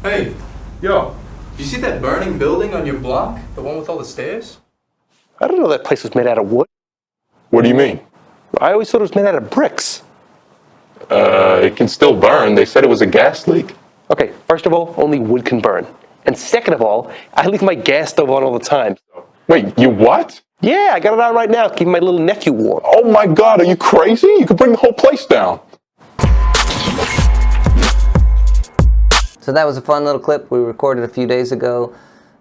Hey, Yo, you see that burning building on your block? The one with all the stairs? I didn't know that place was made out of wood. what do you mean? I always thought it was made out of bricks. It can still burn. They said it was a gas leak. Okay, first of all, only wood can burn. And second of all, I leave my gas stove on all the time. Wait, you what? Yeah, I got it on right now, keeping my little nephew warm. Oh my God, are you crazy? You could bring the whole place down. So that was a fun little clip we recorded a few days ago.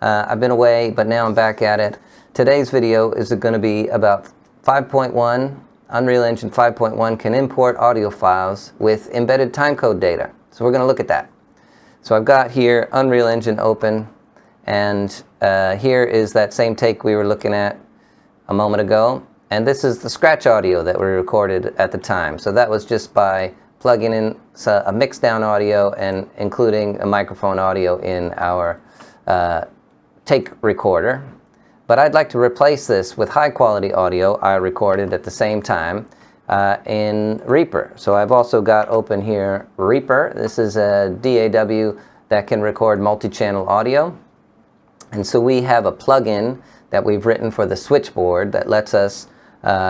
I've been away, but now I'm back at it. Today's video is going to be about 5.1. Unreal Engine 5.1 can import audio files with embedded timecode data. So we're going to look at that. So I've got here Unreal Engine open, and here is that same take we were looking at a moment ago. And this is the scratch audio that we recorded at the time. So that was just by plugging in a mixdown audio and including a microphone audio in our take recorder. But I'd like to replace this with high quality audio I recorded at the same time in Reaper. So I've also got open here Reaper. This is a DAW that can record multi-channel audio. And so we have a plugin that we've written for the switchboard that lets us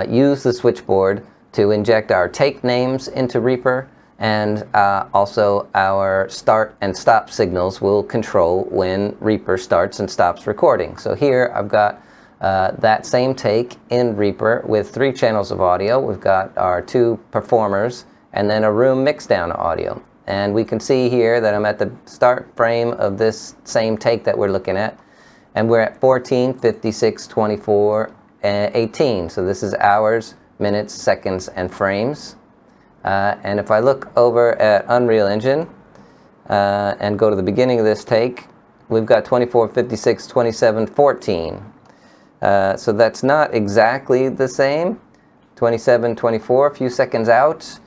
use the switchboard to inject our take names into Reaper, and also our start and stop signals will control when Reaper starts and stops recording. So here I've got that same take in Reaper with 3 channels of audio. We've got our 2 performers and then a room mixdown audio. And we can see here that I'm at the start frame of this same take that we're looking at, and we're at 14, 56, 24, 18. So this is hours, minutes, seconds, and frames. And if I look over at Unreal Engine and go to the beginning of this take, we've got 24, 56, 27, 14. So that's not exactly the same. 27, 24, a few seconds out.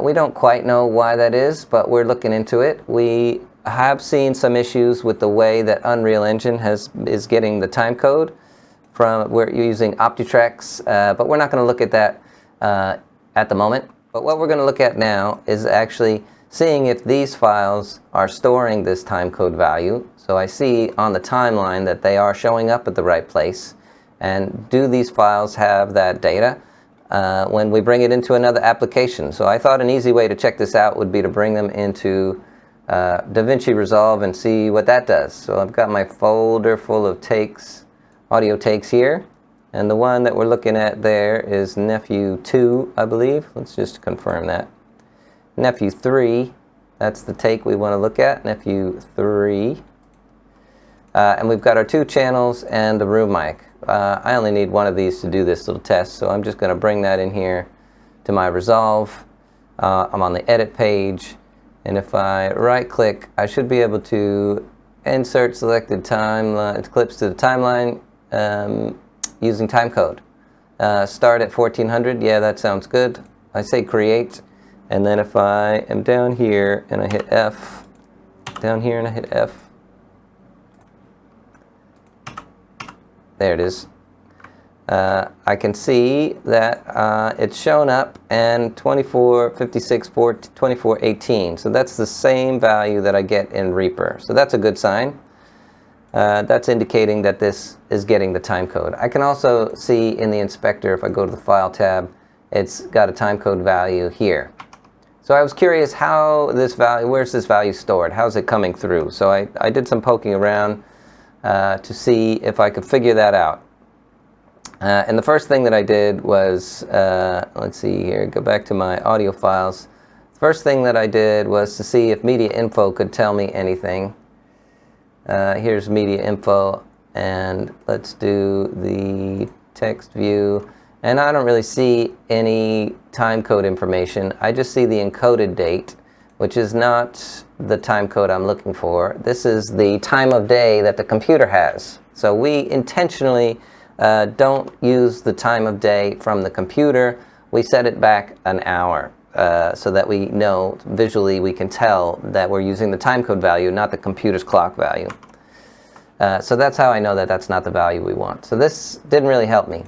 We don't quite know why that is, but we're looking into it. We have seen some issues with the way that Unreal Engine is getting the timecode. We're using OptiTrax, but we're not going to look at that at the moment. But what we're going to look at now is actually seeing if these files are storing this timecode value. So I see on the timeline that they are showing up at the right place. And do these files have that data when we bring it into another application? So I thought an easy way to check this out would be to bring them into DaVinci Resolve and see what that does. So I've got my folder full of takes, audio takes here. And the one that we're looking at there is Nephew 2, I believe. Let's just confirm that. Nephew 3, that's the take we want to look at, Nephew 3. And we've got our 2 channels and the room mic. I only need one of these to do this little test, so I'm just going to bring that in here to my Resolve. I'm on the Edit page, and if I right-click, I should be able to insert selected timeline clips to the timeline using timecode. Start at 1400, yeah, that sounds good. I say create, and then if I am down here and I hit F, down here and I hit F, there it is. I can see that it's shown up and 2456, 2418. So that's the same value that I get in Reaper. So that's a good sign. That's indicating that this is getting the timecode. I can also see in the inspector, if I go to the File tab, it's got a timecode value here. So I was curious how this value, where's this value stored? How's it coming through? So I did some poking around to see if I could figure that out. And the first thing that I did was, let's see here, go back to my audio files. First thing that I did was to see if media info could tell me anything. Here's media info, and let's do the text view. And I don't really see any timecode information. I just see the encoded date, which is not the timecode I'm looking for. This is the time of day that the computer has. So we intentionally don't use the time of day from the computer. We set it back an hour so that we know, visually we can tell that we're using the timecode value, not the computer's clock value. So that's how I know that that's not the value we want. So this didn't really help me.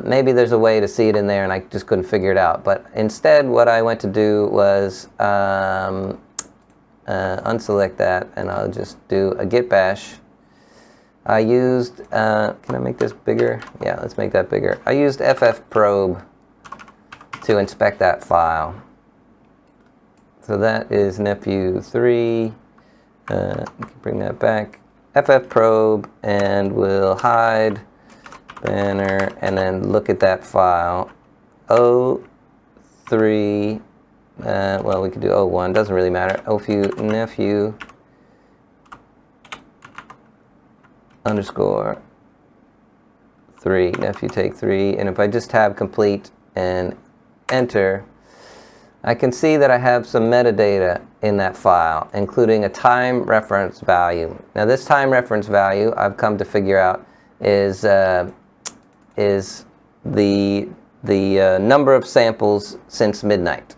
Maybe there's a way to see it in there and I just couldn't figure it out. But instead what I went to do was unselect that, and I'll just do a git bash. I used, can I make this bigger? Yeah, let's make that bigger. I used ffprobe to inspect that file. So that is nephew3. You can bring that back. ffprobe, and we'll hide banner, and then look at that file. O3, well, we could do O1, doesn't really matter. nephew underscore 3, nephew take 3, and if I just tab complete and enter, I can see that I have some metadata in that file, including a time reference value. Now this time reference value, I've come to figure out, is the number of samples since midnight.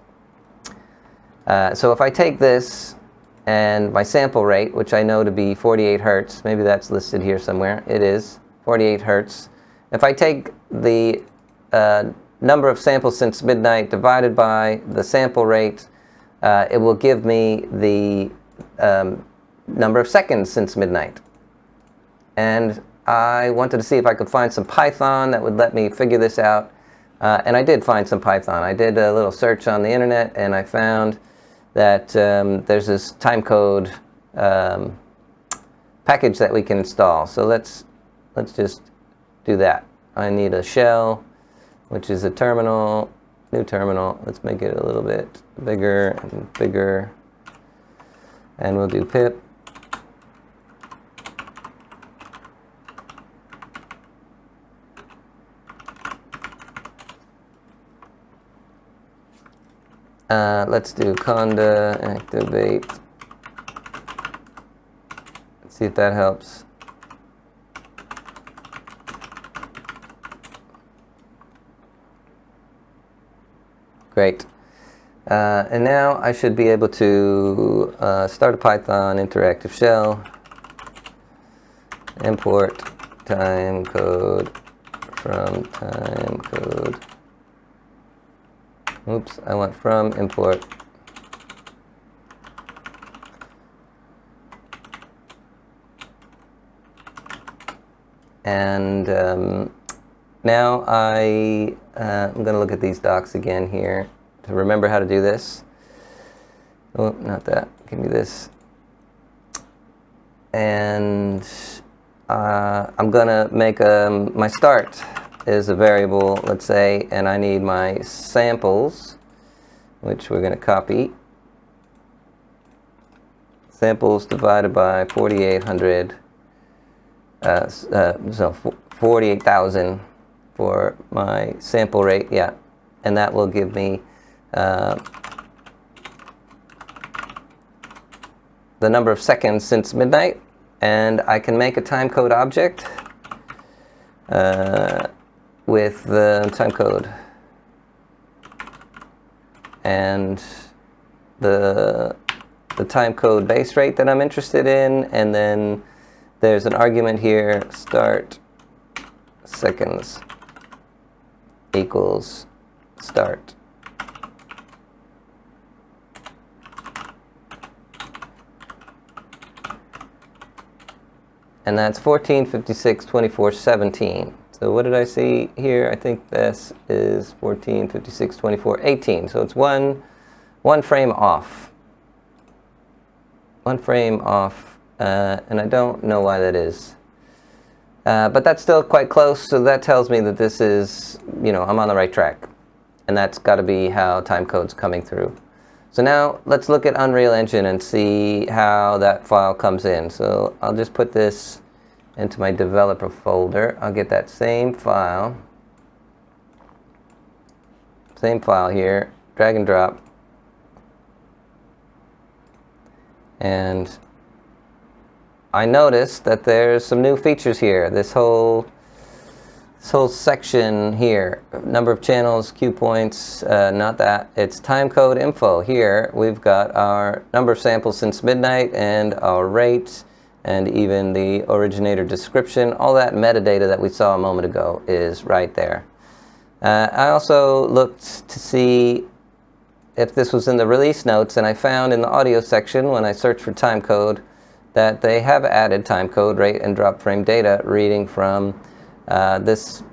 So if I take this and my sample rate, which I know to be 48 hertz, maybe that's listed here somewhere, it is 48 hertz. If I take the number of samples since midnight divided by the sample rate, it will give me the number of seconds since midnight. And I wanted to see if I could find some Python that would let me figure this out. And I did find some Python. I did a little search on the internet, and I found that there's this Timecode package that we can install. So let's just do that. I need a shell, which is a terminal, new terminal. Let's make it a little bit bigger and bigger. And we'll do pip. Let's do conda activate. Let's see if that helps. Great. And now I should be able to start a Python interactive shell, import timecode from timecode. Oops, I want from import. And now I'm going to look at these docs again here to remember how to do this. Oh, not that. Give me this. And I'm going to make my start is a variable, let's say, and I need my samples, which we're going to copy. Samples divided by 4,800, so 48,000 for my sample rate, yeah. And that will give me the number of seconds since midnight. And I can make a timecode object with the timecode and the timecode base rate that I'm interested in, and then there's an argument here, start seconds equals start. And that's 14, 56, 24, 17. So what did I see here? I think this is 14, 56, 24, 18. So it's one frame off. One frame off, and I don't know why that is. But that's still quite close, so that tells me that this is, I'm on the right track. And that's got to be how timecode's coming through. So now let's look at Unreal Engine and see how that file comes in. So I'll just put this into my developer folder. I'll get that same file here, drag and drop, and I noticed that there's some new features here. This whole section here, number of channels, cue points, not that. It's timecode info. Here we've got our number of samples since midnight and our rate, and even the originator description. All that metadata that we saw a moment ago is right there. I also looked to see if this was in the release notes, and I found in the audio section when I searched for timecode that they have added timecode rate and drop frame data reading from this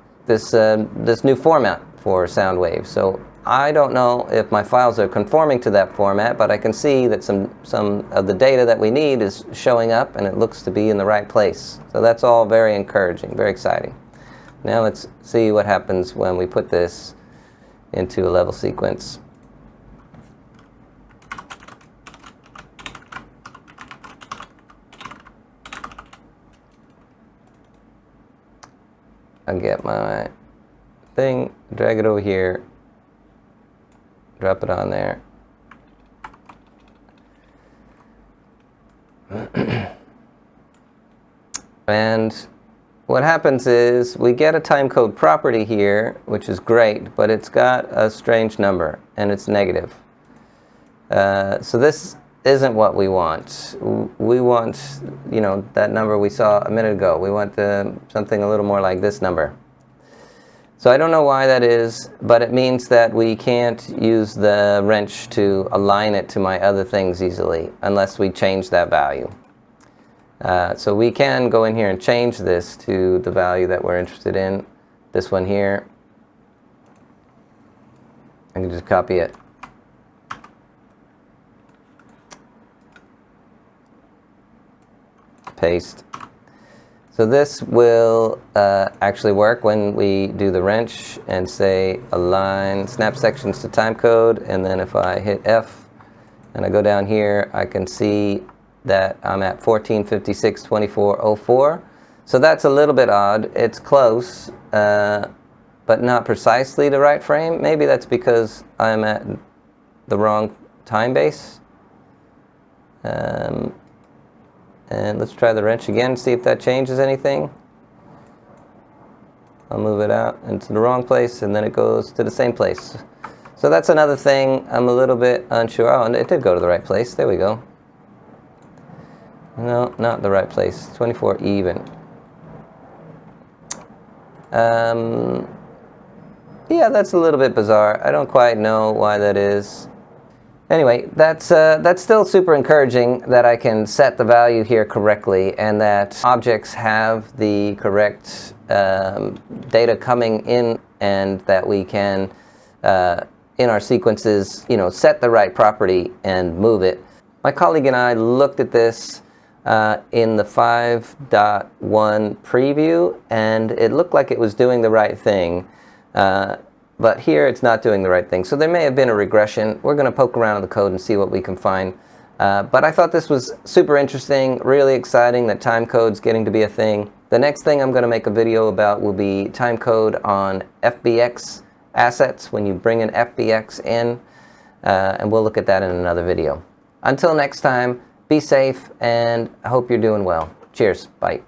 new format for sound waves. So I don't know if my files are conforming to that format, but I can see that some of the data that we need is showing up, and it looks to be in the right place. So that's all very encouraging, very exciting. Now let's see what happens when we put this into a level sequence. I'll get my thing, drag it over here, drop it on there. And what happens is we get a timecode property here, which is great, but it's got a strange number, and it's negative. So this isn't what we want. We want, you know, that number we saw a minute ago. We want something a little more like this number. So I don't know why that is, but it means that we can't use the wrench to align it to my other things easily unless we change that value. So we can go in here and change this to the value that we're interested in. This one here. I can just copy it. Paste. So this will actually work when we do the wrench and say align snap sections to timecode, and then if I hit F and I go down here, I can see that I'm at 1456.24.04. So that's a little bit odd. It's close, but not precisely the right frame. Maybe that's because I'm at the wrong time base. And let's try the wrench again, see if that changes anything. I'll move it out into the wrong place, and then it goes to the same place. So that's another thing I'm a little bit unsure. Oh, and it did go to the right place. There we go. No, not the right place. 24 even. Yeah, that's a little bit bizarre. I don't quite know why that is. Anyway, that's still super encouraging that I can set the value here correctly, and that objects have the correct data coming in, and that we can, in our sequences, you know, set the right property and move it. My colleague and I looked at this in the 5.1 preview, and it looked like it was doing the right thing. But here it's not doing the right thing. So there may have been a regression. We're going to poke around in the code and see what we can find. But I thought this was super interesting, really exciting that timecode's getting to be a thing. The next thing I'm going to make a video about will be timecode on FBX assets, when you bring an FBX in. And we'll look at that in another video. Until next time, be safe, and I hope you're doing well. Cheers. Bye.